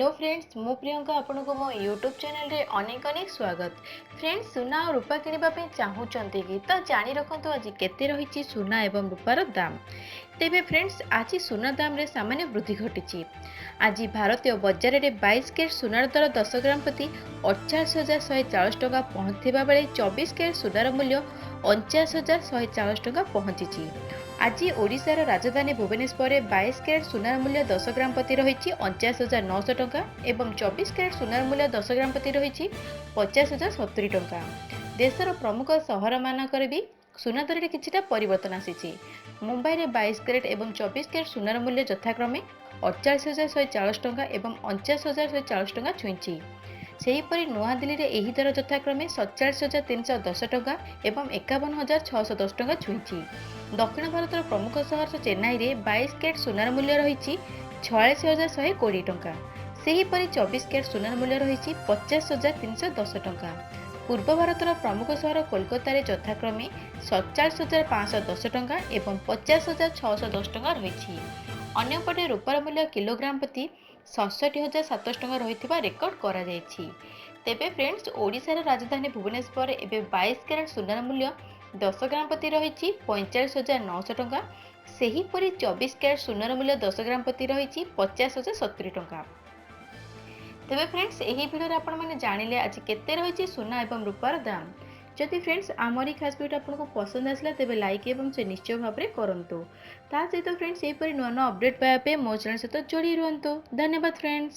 Hello friends मु प्रियंका आपन को मो यूट्यूब चैनल रे अनेक अनेक स्वागत। फ्रेंड्स सुना और रूपा किनिबा पे चाहूचंती कि तो जानि रखंतु आज केते रहिछि सुना एवं रूपार दाम। तेबे फ्रेंड्स आज सुना दाम रे सामान्य वृद्धि घटिछि। आज भारतीय बजार रे 22 कैरेट सुनार दर 10 ग्राम प्रति 48,140 टका पहुंचथिबा बेले 24 कैरेट सुनार मूल्य 49,140 टका पहुंचिछि। आज ओडिशार राजधानी भुवनेश्वर में 22 कैरेट सुनार मूल्य 10 ग्राम प्रति रही 49,900 टका एवं 24 कैरेट सुनार मूल्य 10 ग्राम प्रति रही 50,070 टका। देशर प्रमुख सहर मानकर भी सुना दर में किछिटा परिवर्तन आसी। मुंबई में 22 कैरेट एवं 24 कैरेट सुनार मूल्य यथाक्रमे 48,140 टका एवं 49,140 टका छुईंछि। सेहीपरि नुआदिल्ली में यही दर यथाक्रमे 47,310 टका एवं 51,610 टका छुईंछि। दक्षिण भारतर प्रमुख सहर चेन्नई में 22 कैरेट सुनार मूल्य रही 46,120 टका। सेहीपरि 24 कैरेट सुनार मूल्य रही 50,310 टका। पूर्व भारतर प्रमुख सहर कोलकाता यथाक्रमे 47,510 टका एवं 50,610 टका रही। अन्यपटे रूपार मूल्य किलोग्राम प्रति 67,700 टका रही रेकर्ड करा जायछि। तेबे फ्रेंड्स ओडिशार राजधानी भुवनेश्वर एवं 22 कैरेट सुनार मूल्य 10 ग्राम प्रति रही 45,900 टका। सेहीपरि 24 कैरेट सुनार मूल्य 10 ग्राम प्रति रही 50,070 टका। तेबे फ्रेंड्स यही वीडियो आपण माने जानिले आज केते रही सुना एवं रूपार दाम। जदि फ्रेंड्स आमरी खास वीडियो आपको पसंद आसला तेबे लाइक एवं से निश्चय भाव में करंतु। ता सहित फ्रेंड्स यहीपरि नुआ नुआ अपडेट पाइबा पे मो चैनल सहित जोड़ी रुहंतु। धन्यवाद फ्रेंड्स।